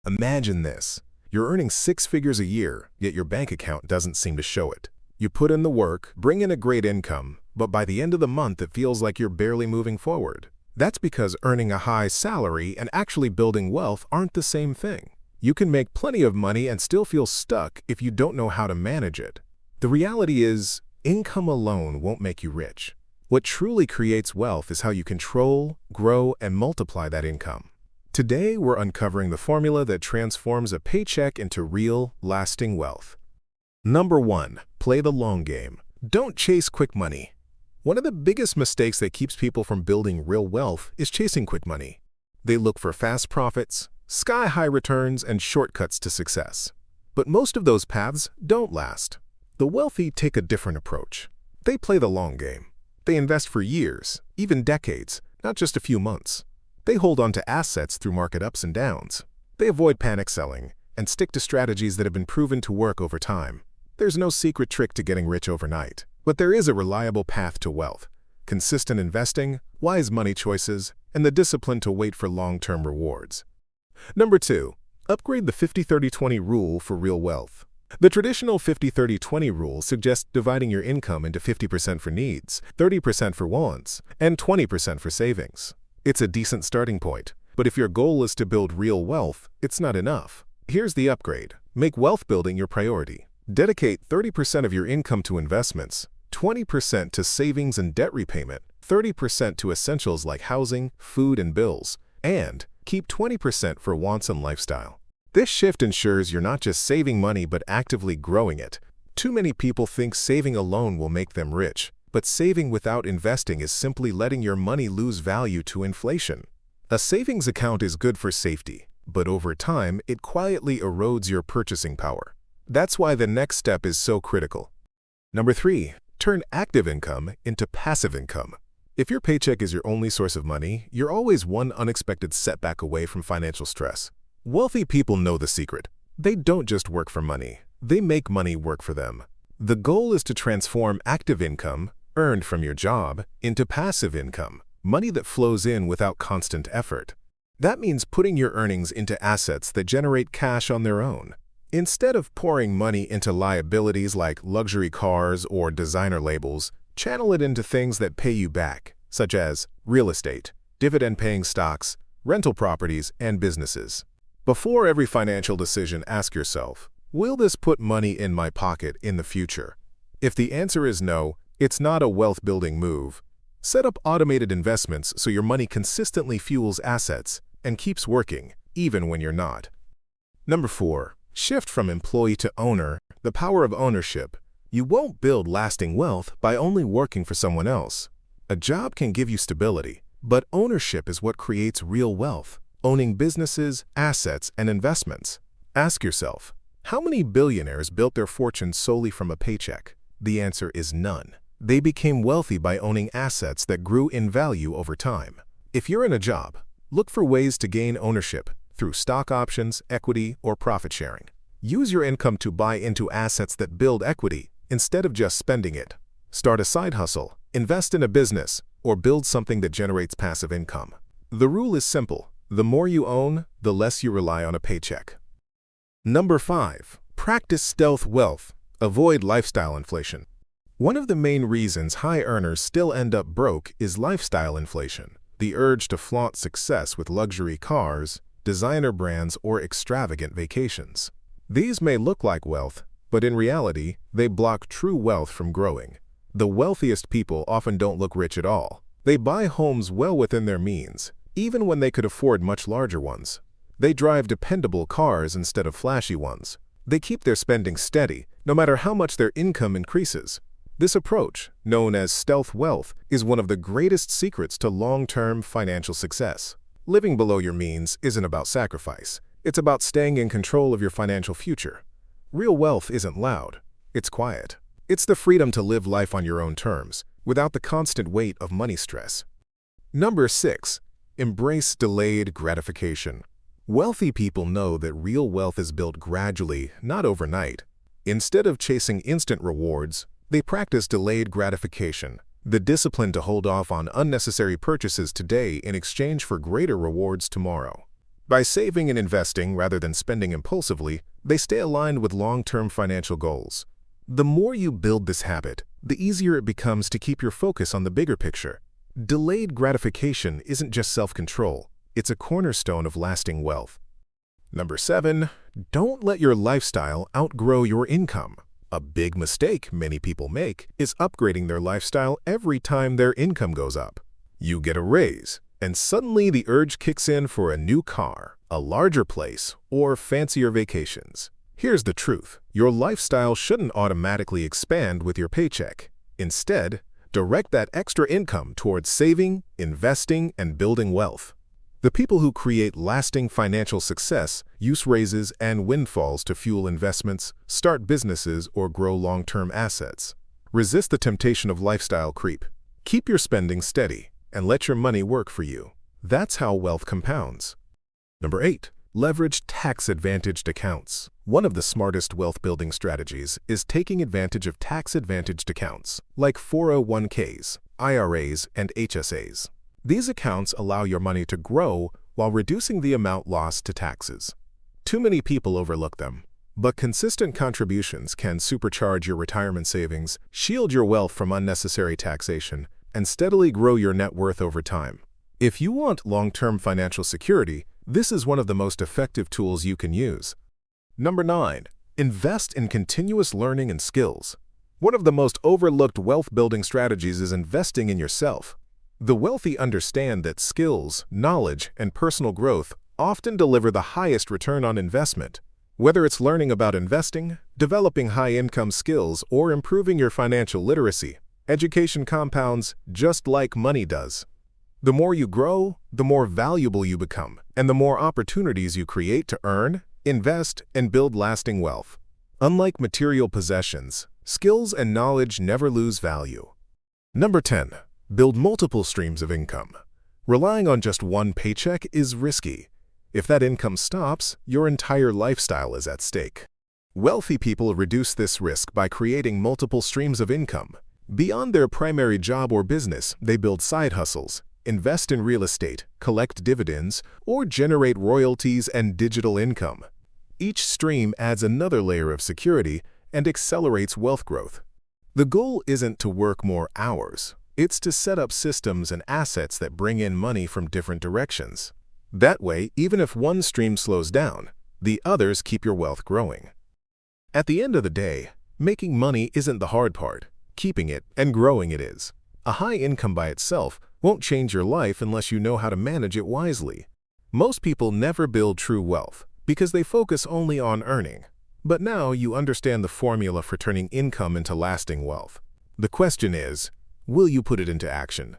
Imagine this. You're earning six figures a year, yet your bank account doesn't seem to show it. You put in the work, bring in a great income, but by the end of the month it feels like you're barely moving forward. That's because earning a high salary and actually building wealth aren't the same thing. You can make plenty of money and still feel stuck if you don't know how to manage it. The reality is, income alone won't make you rich. What truly creates wealth is how you control, grow, and multiply that income. Today, we're uncovering the formula that transforms a paycheck into real, lasting wealth. Number 1. Play the long game. Don't chase quick money. One of the biggest mistakes that keeps people from building real wealth is chasing quick money. They look for fast profits, sky-high returns, and shortcuts to success. But most of those paths don't last. The wealthy take a different approach. They play the long game. They invest for years, even decades, not just a few months. They hold on to assets through market ups and downs. They avoid panic selling and stick to strategies that have been proven to work over time. There's no secret trick to getting rich overnight, but there is a reliable path to wealth: consistent investing, wise money choices, and the discipline to wait for long-term rewards. Number 2. Upgrade the 50-30-20 rule for real wealth. The traditional 50-30-20 rule suggests dividing your income into 50% for needs, 30% for wants, and 20% for savings. It's a decent starting point, but if your goal is to build real wealth, it's not enough. Here's the upgrade. Make wealth building your priority. Dedicate 30% of your income to investments, 20% to savings and debt repayment, 30% to essentials like housing, food, and bills, and keep 20% for wants and lifestyle. This shift ensures you're not just saving money but actively growing it. Too many people think saving alone will make them rich, but saving without investing is simply letting your money lose value to inflation. A savings account is good for safety, but over time, it quietly erodes your purchasing power. That's why the next step is so critical. Number 3. Turn active income into passive income. If your paycheck is your only source of money, you're always one unexpected setback away from financial stress. Wealthy people know the secret. They don't just work for money. They make money work for them. The goal is to transform active income, earned from your job, into passive income, money that flows in without constant effort. That means putting your earnings into assets that generate cash on their own. Instead of pouring money into liabilities like luxury cars or designer labels, channel it into things that pay you back, such as real estate, dividend-paying stocks, rental properties, and businesses. Before every financial decision, ask yourself, will this put money in my pocket in the future? If the answer is no, it's not a wealth-building move. Set up automated investments so your money consistently fuels assets and keeps working, even when you're not. Number 4. Shift from employee to owner. The power of ownership. You won't build lasting wealth by only working for someone else. A job can give you stability, but ownership is what creates real wealth. Owning businesses, assets, and investments. Ask yourself, how many billionaires built their fortune solely from a paycheck? The answer is none. They became wealthy by owning assets that grew in value over time. If you're in a job, look for ways to gain ownership through stock options, equity, or profit sharing. Use your income to buy into assets that build equity instead of just spending it. Start a side hustle, invest in a business, or build something that generates passive income. The rule is simple. The more you own, the less you rely on a paycheck. Number 5. Practice stealth wealth. Avoid lifestyle inflation. One of the main reasons high earners still end up broke is lifestyle inflation, the urge to flaunt success with luxury cars, designer brands, or extravagant vacations. These may look like wealth, but in reality, they block true wealth from growing. The wealthiest people often don't look rich at all. They buy homes well within their means, even when they could afford much larger ones. They drive dependable cars instead of flashy ones. They keep their spending steady, no matter how much their income increases. This approach, known as stealth wealth, is one of the greatest secrets to long-term financial success. Living below your means isn't about sacrifice. It's about staying in control of your financial future. Real wealth isn't loud. It's quiet. It's the freedom to live life on your own terms, without the constant weight of money stress. Number 6. Embrace delayed gratification. Wealthy people know that real wealth is built gradually, not overnight. Instead of chasing instant rewards, they practice delayed gratification, the discipline to hold off on unnecessary purchases today in exchange for greater rewards tomorrow. By saving and investing rather than spending impulsively, they stay aligned with long-term financial goals. The more you build this habit, the easier it becomes to keep your focus on the bigger picture. Delayed gratification isn't just self-control, it's a cornerstone of lasting wealth. Number 7. Don't let your lifestyle outgrow your income. A big mistake many people make is upgrading their lifestyle every time their income goes up. You get a raise, and suddenly the urge kicks in for a new car, a larger place, or fancier vacations. Here's the truth. Your lifestyle shouldn't automatically expand with your paycheck. Instead, direct that extra income towards saving, investing, and building wealth. The people who create lasting financial success use raises and windfalls to fuel investments, start businesses, or grow long-term assets. Resist the temptation of lifestyle creep. Keep your spending steady and let your money work for you. That's how wealth compounds. Number 8. Leverage tax-advantaged accounts. One of the smartest wealth-building strategies is taking advantage of tax-advantaged accounts, like 401ks, IRAs, and HSAs. These accounts allow your money to grow while reducing the amount lost to taxes. Too many people overlook them, but consistent contributions can supercharge your retirement savings, shield your wealth from unnecessary taxation, and steadily grow your net worth over time. If you want long-term financial security, this is one of the most effective tools you can use. Number 9. Invest in continuous learning and skills. One of the most overlooked wealth-building strategies is investing in yourself. The wealthy understand that skills, knowledge, and personal growth often deliver the highest return on investment. Whether it's learning about investing, developing high-income skills, or improving your financial literacy, education compounds just like money does. The more you grow, the more valuable you become, and the more opportunities you create to earn, invest, and build lasting wealth. Unlike material possessions, skills and knowledge never lose value. Number 10. Build multiple streams of income. Relying on just one paycheck is risky. If that income stops, your entire lifestyle is at stake. Wealthy people reduce this risk by creating multiple streams of income. Beyond their primary job or business, they build side hustles, invest in real estate, collect dividends, or generate royalties and digital income. Each stream adds another layer of security and accelerates wealth growth. The goal isn't to work more hours. It's to set up systems and assets that bring in money from different directions. That way, even if one stream slows down, the others keep your wealth growing. At the end of the day, making money isn't the hard part. Keeping it and growing it is. A high income by itself won't change your life unless you know how to manage it wisely. Most people never build true wealth because they focus only on earning. But now you understand the formula for turning income into lasting wealth. The question is, will you put it into action?